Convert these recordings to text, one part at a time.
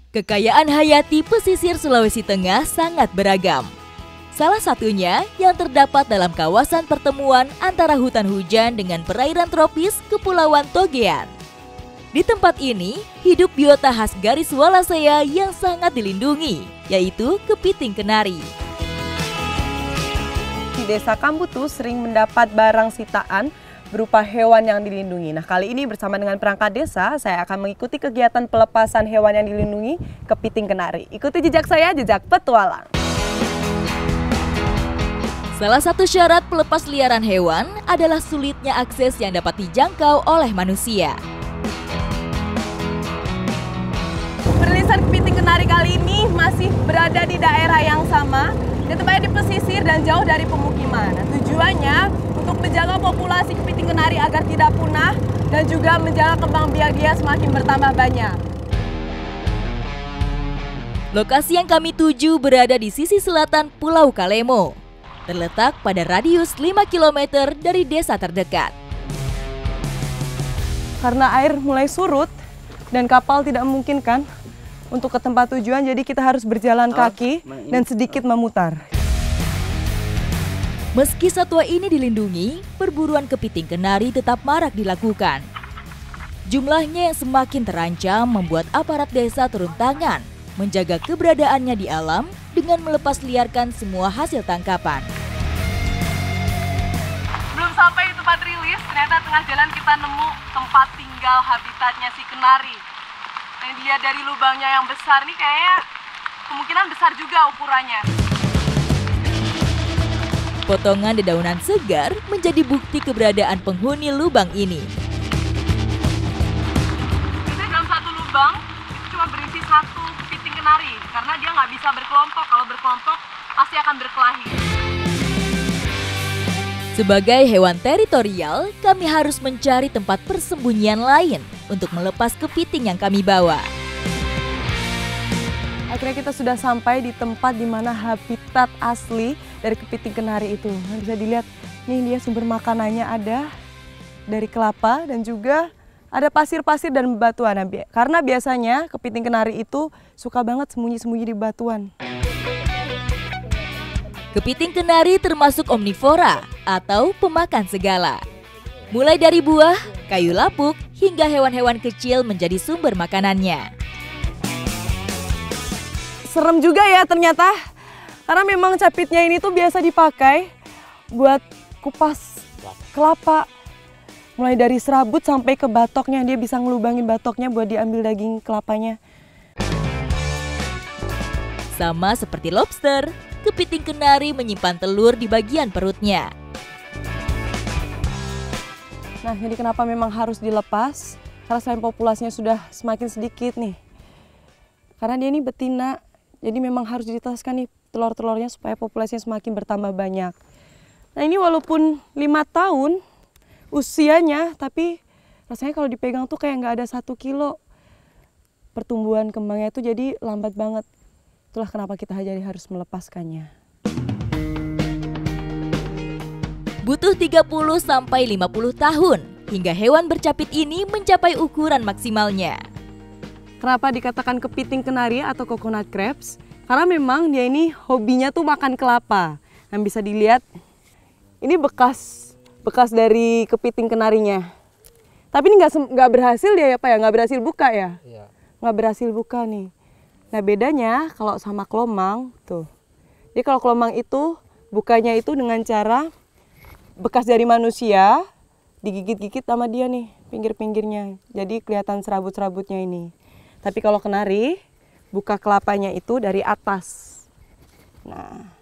Kekayaan hayati pesisir Sulawesi Tengah sangat beragam. Salah satunya yang terdapat dalam kawasan pertemuan antara hutan hujan dengan perairan tropis Kepulauan Togean. Di tempat ini, hidup biota khas garis Wallacea yang sangat dilindungi, yaitu kepiting kenari. Di Desa Kambutu sering mendapat barang sitaan berupa hewan yang dilindungi. Nah, kali ini bersama dengan perangkat desa, saya akan mengikuti kegiatan pelepasan hewan yang dilindungi, kepiting kenari. Ikuti jejak saya, jejak petualang. Salah satu syarat pelepas liaran hewan adalah sulitnya akses yang dapat dijangkau oleh manusia. Perilisan kepiting kenari kali ini masih berada di daerah yang sama, tepatnya di pesisir dan jauh dari pemukiman. Nah, tujuannya untuk menjaga populasi kepiting kenari agar tidak punah dan juga menjaga kembang biak dia semakin bertambah banyak. Lokasi yang kami tuju berada di sisi selatan Pulau Kalemo, terletak pada radius 5 km dari desa terdekat. Karena air mulai surut dan kapal tidak memungkinkan untuk ke tempat tujuan, jadi kita harus berjalan kaki dan sedikit memutar. Meski satwa ini dilindungi, perburuan kepiting kenari tetap marak dilakukan. Jumlahnya yang semakin terancam membuat aparat desa turun tangan menjaga keberadaannya di alam dengan melepas liarkan semua hasil tangkapan. Belum sampai di tempat rilis, ternyata tengah jalan kita nemu tempat tinggal habitatnya si kenari. Dan dilihat dari lubangnya yang besar nih, kayaknya kemungkinan besar juga ukurannya. Potongan dedaunan segar menjadi bukti keberadaan penghuni lubang ini. Biasanya dalam satu lubang itu cuma berisi satu kepiting kenari, karena dia nggak bisa berkelompok. Kalau berkelompok pasti akan berkelahi. Sebagai hewan teritorial, kami harus mencari tempat persembunyian lain untuk melepas kepiting yang kami bawa. Akhirnya kita sudah sampai di tempat di mana habitat asli dari kepiting kenari itu. Nah, bisa dilihat, nih dia sumber makanannya ada dari kelapa dan juga ada pasir-pasir dan bebatuan. Nah, karena biasanya kepiting kenari itu suka banget sembunyi-sembunyi di batuan. Kepiting kenari termasuk omnivora atau pemakan segala. Mulai dari buah, kayu lapuk, hingga hewan-hewan kecil menjadi sumber makanannya. Serem juga ya ternyata, karena memang capitnya ini tuh biasa dipakai buat kupas kelapa. Mulai dari serabut sampai ke batoknya, dia bisa ngelubangin batoknya buat diambil daging kelapanya. Sama seperti lobster, kepiting kenari menyimpan telur di bagian perutnya. Nah, jadi kenapa memang harus dilepas? Karena selain populasinya sudah semakin sedikit nih. Karena dia ini betina, jadi memang harus ditetaskan nih telur-telurnya supaya populasinya semakin bertambah banyak. Nah, ini walaupun 5 tahun usianya, tapi rasanya kalau dipegang tuh kayak nggak ada 1 kilo. Pertumbuhan kembangnya itu jadi lambat banget. Itulah kenapa kita jadi harus melepaskannya. Butuh 30–50 tahun hingga hewan bercapit ini mencapai ukuran maksimalnya. Kenapa dikatakan kepiting kenari atau coconut crabs? Karena memang dia ini hobinya tuh makan kelapa. Nah, bisa dilihat, ini bekas dari kepiting kenarinya. Tapi ini nggak berhasil dia ya Pak ya, nggak berhasil buka ya? Iya. Nggak berhasil buka nih. Nah, bedanya kalau sama kelomang tuh. Jadi kalau kelomang itu bukanya itu dengan cara bekas dari manusia digigit-gigit sama dia nih pinggir-pinggirnya. Jadi kelihatan serabut-serabutnya ini. Tapi kalau kenari, buka kelapanya itu dari atas. Nah,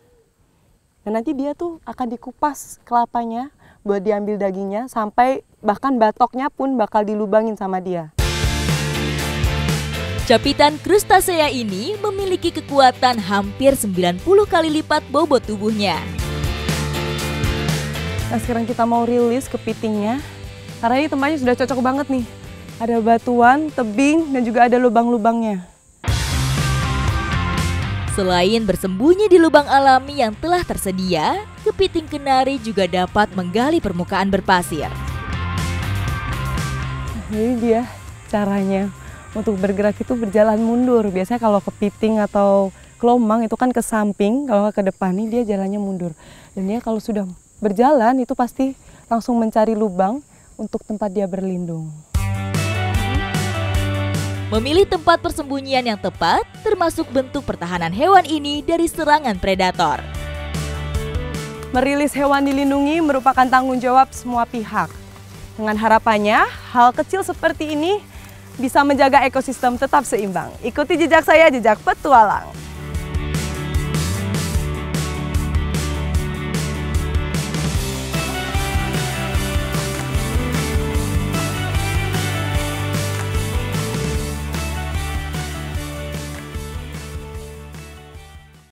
dan nanti dia tuh akan dikupas kelapanya buat diambil dagingnya, sampai bahkan batoknya pun bakal dilubangin sama dia. Capitan krustasea ini memiliki kekuatan hampir 90 kali lipat bobot tubuhnya. Nah, sekarang kita mau rilis kepitingnya, karena ini tempatnya sudah cocok banget nih. Ada batuan, tebing, dan juga ada lubang-lubangnya. Selain bersembunyi di lubang alami yang telah tersedia, kepiting kenari juga dapat menggali permukaan berpasir. Jadi dia caranya untuk bergerak itu berjalan mundur. Biasanya kalau kepiting atau kelomang itu kan ke samping, kalau nggak ke depan nih dia jalannya mundur. Dan dia kalau sudah berjalan itu pasti langsung mencari lubang untuk tempat dia berlindung. Memilih tempat persembunyian yang tepat termasuk bentuk pertahanan hewan ini dari serangan predator. Merilis hewan dilindungi merupakan tanggung jawab semua pihak. Dengan harapannya, hal kecil seperti ini bisa menjaga ekosistem tetap seimbang. Ikuti jejak saya, jejak petualang.